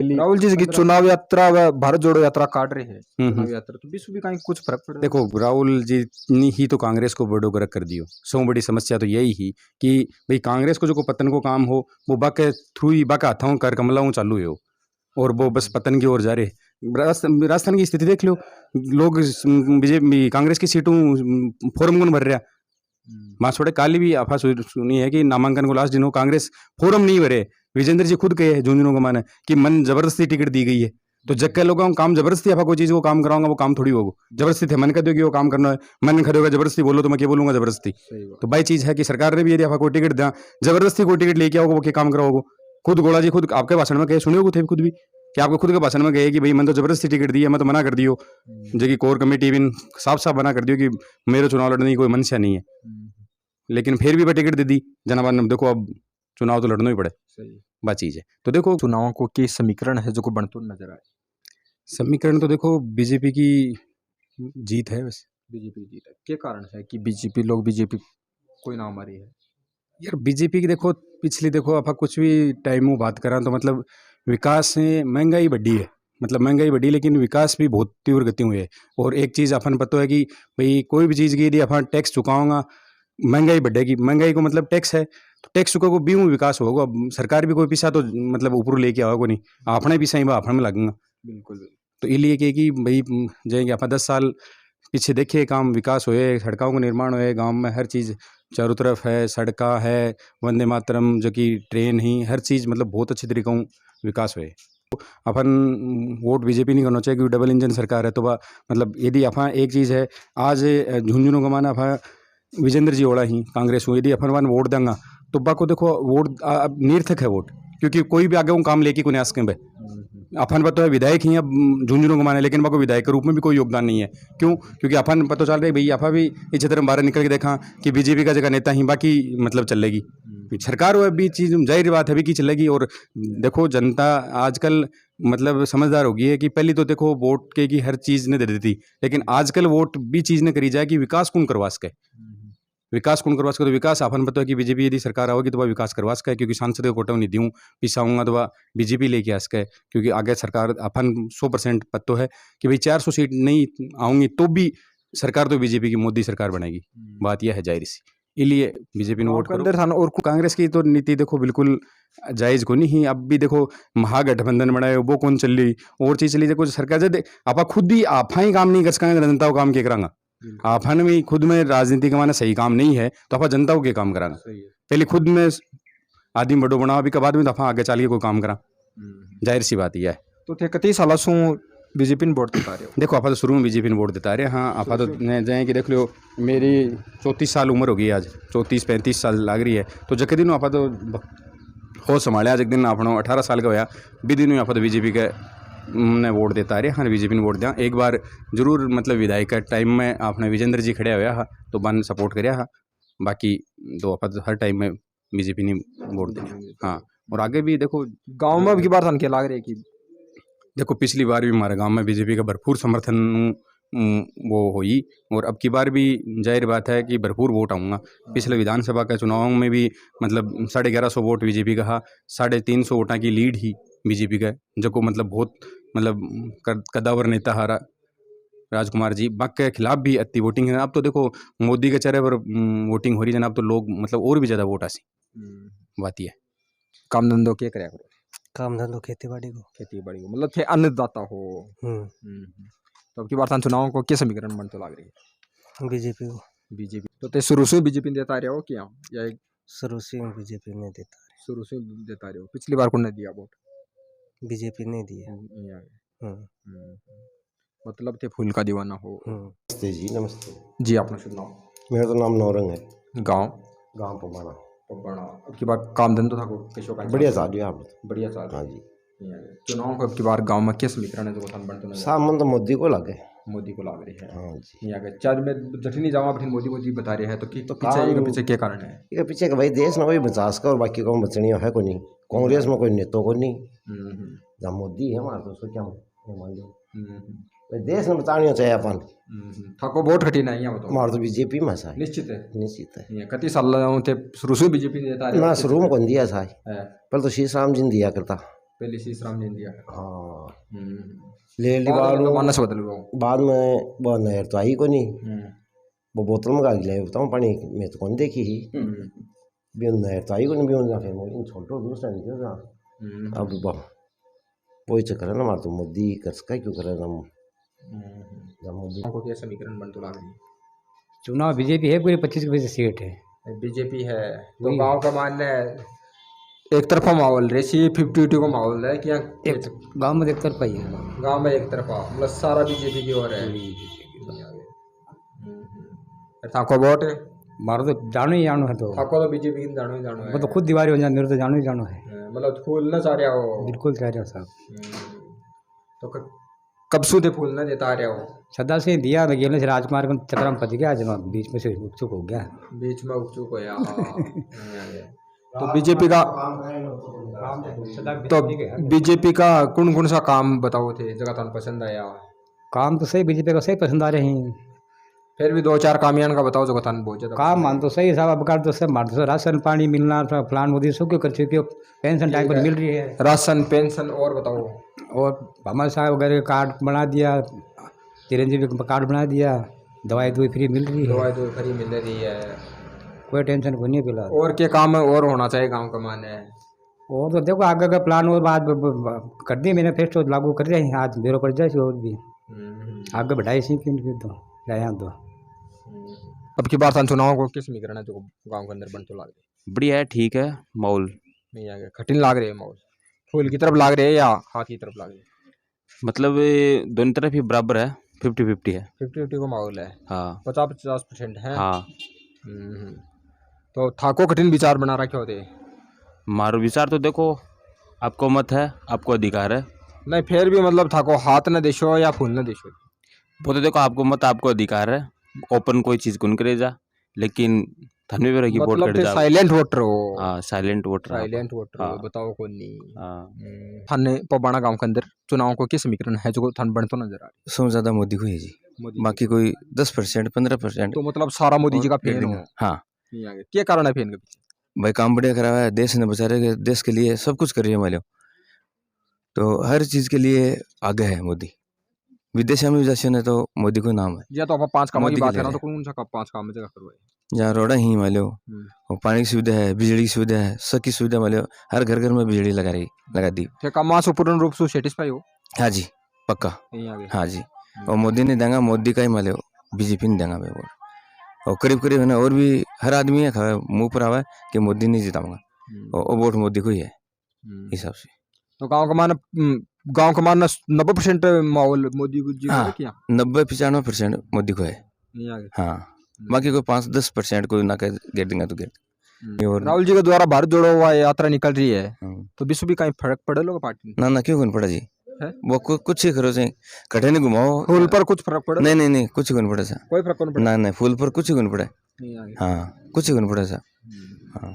राहुल जी की चुनाव यात्रा व भारत जोड़ो यात्रा काट रहे हैं। चुनाव यात्रा तो विश्व भी कहीं कुछ फर्क पड़ देखो राहुल जी ने ही तो कांग्रेस को बड़ो गरक कर दियो। सौ बड़ी समस्या तो यही ही कि भाई कांग्रेस को जो को पतन को काम हो वो बाके थ्रू ही बाका हाथों कर कमलाऊं चालू है और वो बस पतन की ओर जा रहे। राजस्थान की स्थिति देख लो, लोग बीजेपी कांग्रेस की सीटों फोरम कौन भर रहा। माँ छोड़े काली भी आफा सुनी है कि नामांकन को लास्ट दिन हो कांग्रेस फोरम नहीं भरे। विजेंद्र जी खुद कहे झुंझुनू को माने कि मन जबरदस्ती टिकट दी गई है। तो जग के लोगों काम जबरदस्ती आपा कोई चीज वो काम कराऊंगा वो काम थोड़ी होगा। जबरदस्ती थे मन कर कि वो काम करना है, मन खड़े होगा जबरदस्ती बोलो तो मैं क्या बोलूंगा जबरदस्ती। तो भाई चीज है कि सरकार ने भी यदि आपका कोई टिकट दिया जबरदस्ती कोई टिकट लेके आओगे वो क्या काम कराओगे। खुद गोला जी खुद आपके भाषण में कहे सुने थे खुद भी कि आपको खुद के भाषण में कहे कि भाई मैंने तो जबरदस्ती टिकट दी है, मैं तो मना कर दियो। जो कि कोर कमेटी भी साफ साफ मना कर दियो कि मेरे चुनाव लड़ने की कोई मनसा नहीं है। लेकिन फिर भी वह टिकट दे दी जनता ने। देखो अब चुनाव तो लड़ना ही पड़े, बात चीज है। तो देखो चुनाव को के समीकरण है जो को बनते नजर आए। समीकरण तो देखो बीजेपी की जीत है। बस बीजेपी जीत है क्या कारण है कि बीजेपी लोग बीजेपी कोई नाम आ रही है यार। बीजेपी की देखो पिछली देखो आप कुछ भी टाइम बात करा तो मतलब विकास में महंगाई बढ़ी है। मतलब महंगाई बढ़ी लेकिन विकास भी बहुत तीव्र गति हुई है। और एक चीज़ अपन पता है कि भाई कोई भी चीज़ की यदि अपन टैक्स चुकाऊंगा महंगाई बढ़ेगी। महंगाई को मतलब टैक्स है तो टैक्स चुका को भी विकास होगा। सरकार भी कोई पैसा तो मतलब ऊपर लेके आओगे नहीं, अपने पैसा ही अपने में लगेगा। बिल्कुल। तो इसलिए कि भाई जाएंगे आप 10 साल पीछे देखिए काम विकास हुए, सड़कों का निर्माण हुए, गांव में हर चीज़ चारों तरफ है, सड़का है, वंदे मातरम जो कि ट्रेन ही हर चीज़ मतलब बहुत अच्छे तरीक़ों विकास हुए। अपन वोट बीजेपी नहीं करना चाहिए क्योंकि डबल इंजन सरकार है। तो वह मतलब यदि अपन एक चीज़ है आज झुंझुनू का माना अपन विजेंद्र जी ओड़ा ही कांग्रेस को यदि अपन वोट देंगे तो बाको देखो वोट निर्थक है वोट, क्योंकि कोई भी आगे वो काम लेके को न्यास के अपन पता है विधायक ही अब झुंझुनू को माने लेकिन बाको विधायक के रूप में भी कोई योगदान नहीं है। क्यों? क्योंकि अपन पता चल रही भाई आपा भी इस क्षेत्र में बाहर निकल के देखा कि बीजेपी का जगह नेता ही बाकी मतलब चलेगी सरकार वो अभी चीज़ जाहिर बात है अभी की चलेगी। और देखो जनता आजकल मतलब समझदार होगी है कि पहले तो देखो वोट के की हर चीज़ ने दे देती, लेकिन आजकल वोट भी चीज़ ने करी जाए कि विकास कौन करवा सके। विकास कौन करवा सके तो विकास अपन पता है कि बीजेपी यदि सरकार आओगी तो वह विकास करवा सके। क्योंकि सांसद को कोटा नहीं दूँ पिछा आऊँगा तो वह बीजेपी लेके आ सके। क्योंकि आगे सरकार अपन 100% पता है कि भाई 400 सीट नहीं आऊँगी तो भी सरकार तो बीजेपी की मोदी सरकार बनेगी। बात यह है जाहिर सी, इसलिए बीजेपी ने वोट करो। और कांग्रेस की तो नीति देखो बिल्कुल जायज़ को नहीं। अब भी देखो महागठबंधन बनाए वो कौन चल रही और चीज़ चली देखो सरकार जब आप खुद ही आप ही काम नहीं कर सकेंगे जनता को काम क्या करांगा। आपन में खुद में राजनीति का माना सही काम नहीं है तो आप जनता को क्या काम करांगा। पहले खुद में आदमी बड़ो बनाओ अभी के बाद में तो आप आगे चलिए कोई काम करा, जाहिर सी बात यह है। तो थे कई साल सू बीजेपी ने वोट देता रहे हो। देखो आप तो शुरू में बीजेपी ने वोट देता रहे। हाँ आप तो जाए कि देख लो मेरी 34 साल उम्र होगी आज, 34-35 साल लग रही है। तो जब दिन आप तो होश संभाले आज एक दिन अपना 18 साल का होया भी दिन आप तो बीजेपी के ने वोट देता रहे। हाँ बीजेपी ने वोट दिया एक बार जरूर मतलब विधायक का टाइम में आपने विजेंद्र जी खड़े हुआ हा तो बन सपोर्ट कराया हा। बाकी तो आप हर टाइम में बीजेपी ने वोट दिया। हाँ और आगे भी देखो गाँव में अब की बार थान क्या लग रही है कि देखो पिछली बार भी हमारे गांव में बीजेपी का भरपूर समर्थन वो हुई और अब की बार भी जाहिर बात है कि भरपूर वोट आऊँगा। पिछले विधानसभा के चुनाव में भी मतलब 1150 वोट बीजेपी का, 350 वोटा की लीड ही बीजेपी का जो को मतलब बहुत मतलब कद्दावर नेता हारा राजकुमार जी बाक के खिलाफ भी अति वोटिंग है। अब तो देखो मोदी के चेहरे पर वोटिंग हो रही है जनाब तो लोग मतलब और भी ज़्यादा वोट आसी। बात यह काम धंधो क्या करे काम धंधो खेती बाड़ी को मतलब थे अन्नदाता हो। तो अब की बार थान चुनाव को क्या समीकरण बनते लग रही है बीजेपी को। बीजेपी तो ते शुरू से बीजेपी देता रहे हो क्या या शुरू से बीजेपी ने देता है। शुरू से देता रहे हो। पिछली बार कौन ने दिया वोट? बीजेपी ने दिया। मतलब थे फूल का दीवाना हो। नमस्ते जी। नमस्ते जी अपना शुभ नाम? मेरा तो नाम नौरंग है। गांव पबाना। अब की बार काम धंधो था को बढ़िया चाल रही आप? बढ़िया चाल। हाँ जी। चुनाव को अब की बार गांव में क्या समीकरण है जो थान बनते सामन तो मोदी को लगे। मोदी को लग रही है। हाँ जी। यहाँ के चार में जठनी जावा फिर मोदी बता रहे हैं तो कि तो पीछे क्या कारण है? ये पीछे का भाई देश ना वही बचा सका और बाकी कौन बचनी है को नहीं। कांग्रेस में कोई नेता को नहीं जहाँ मोदी है हमारा तो उसको क्या मान लो देश में बचानी चाहिए अपन थको वोट कटी नहीं है हमारा तो बीजेपी में सा निश्चित है। कति साल थे शुरू से बीजेपी ने देता ना शुरू में कौन दिया था पहले तो श्री राम जी ने दिया करता पहले शीशराम ने दिया। हाँ हम्म। ले ली बाद में बाद मानस बदल गया। बाद में वो नहर तो आई को नहीं, वो बोतल में गाड़ी ले बताऊँ पानी में तो कौन देखी ही भी उन नहर तो आई को नहीं भी उन फिर इन छोटो दूसरा नहीं क्यों अब वही चक्कर है ना हमारा तो मोदी कर सका क्यों करे ना मोदी को क्या समीकरण बन तो लग रही है? चुनाव बीजेपी है पूरी 25 सीट है। बीजेपी है तो गांव का मान है एक तरफा माहौल रेसी 50-50 का माहौल है कि एक गांव में एक तरफा ही है। गांव में एक तरफा मतलब सारा बीजेपी की ओर है। थाको वोट है मारो तो जानो ही जानो है तो थाको तो बीजेपी की जानो ही जानो है। वो तो खुद दीवारी हो जाए मेरे तो जानो ही जानो है। मतलब फूल ना चाह रहा हो। बिल्कुल कह रहे हो साहब। तो कब सूदे फूल ना देता रहा हो। सदा से दिया मैं गेले से राजकुमार को चक्कर में फंस गया जनाब बीच में से उपचुक हो गया। बीच में उपचुक होया। तो बीजेपी का कौन कौन सा काम बताओ थे जगह थान पसंद आया? काम तो सही बीजेपी का सही पसंद आ रहे हैं। फिर भी 2-4 कामयान का बताओ जगह थान बहुत ज्यादा काम मान तो सही साहब अब कर तो सब मार तो राशन पानी मिलना फलान मोदी सब क्यों कर चुके हो पेंशन टाइम पर मिल रही है। राशन पेंशन और बताओ। और हमारे साहब वगैरह कार्ड बना दिया चिरंजीवी का कार्ड बना दिया दवाई फ्री मिल रही है। दवाई फ्री मिल रही है कोई टेंशन को नहीं फिलहाल। और क्या काम है और होना चाहिए गांव का मान है? और तो देखो आगे का प्लान और बात कर दी मैंने फेस्ट लागू कर रहे हैं आज बेरो पड़ जाए और भी आगे बढ़ाई सी क्यों तो यहाँ तो अब की बार चुनाव को किस में करना जो गांव के अंदर बन तो लाग रही बढ़िया है, ठीक है। माहौल नहीं आगे कठिन लाग रहे है माहौल फूल की तरफ लाग रहे है या हाथ की तरफ लाग रहे है? मतलब दोनों तरफ ही बराबर है, 50-50 है। 50-50 का माहौल है। हाँ 50-50% है। हाँ। तो थाको कठिन विचार बना रखे होते? मारो विचार तो देखो आपको मत है, आपको अधिकार है। नहीं फिर भी मतलब थाको हाथ न देशो या फूल न देशो वो तो देखो आपको मत, आपको अधिकार है। ओपन कोई चीज कौन करे जा, लेकिन थाने पे रही वोट मतलब कर जा। साइलेंट वोटर हो। हाँ साइलेंट वोटर। साइलेंट वोटर हाँ। बताओ कौन नहीं। हाँ थाने पबाना गांव के अंदर चुनाव को किस समीकरण है जो थान बढ़ तो नजर आ रही? सबसे ज्यादा मोदी को है जी, बाकी कोई 10% 15%। तो मतलब सारा मोदी जी का फेन हो। हाँ क्या कारण है फेन का? भाई काम बढ़िया करा हुआ है, देश ने बचा रहे, देश के लिए सब कुछ कर रही है मालियो, तो हर चीज के लिए आगे है मोदी। विदेश में जाने ने तो मोदी को नाम है। या तो आप 5 काम की मोदी बात के करें लिए तो कौन सा 5 काम में जगह करवाए? जहाँ रोड़ा ही मालियो और पानी की सुविधा है, बिजली की सुविधा है, सबकी सुविधा मालियो, हर घर घर में बिजली लगा दी। काम से पूर्ण रूप से सेटिस्फाई हो? हाँ जी पक्का। आगे हाँ जी और मोदी ने देंगा, मोदी का ही मालियो, बीजेपी ने देंगा मैं वोट। और करीब करीब है ना, और भी हर आदमी है खावे मुंह पर आवा कि मोदी नहीं जिताऊंगा और वोट मोदी को ही है हिसाब से। तो गांव का मानना 90% माहौल मोदी जी का है क्या? 90-95% मोदी को है। हाँ बाकी कोई 5-10% कोई ना गेट देंगे तो गेट। और राहुल जी के द्वारा भारत जोड़ो हुआ यात्रा निकल रही है तो विश्व भी कहीं फर्क पड़े लोग पार्टी ना क्यों कौन पड़ा जी है? वो कुछ ही करो से कटे नहीं घुमाओ फूल पर कुछ फर्क पड़े? नहीं कुछ ही कौन पड़ा सा, कोई फर्क नहीं पड़ा। ना फूल पर कुछ ही कौन पड़ा। हाँ कुछ ही कौन पड़ा सा। हाँ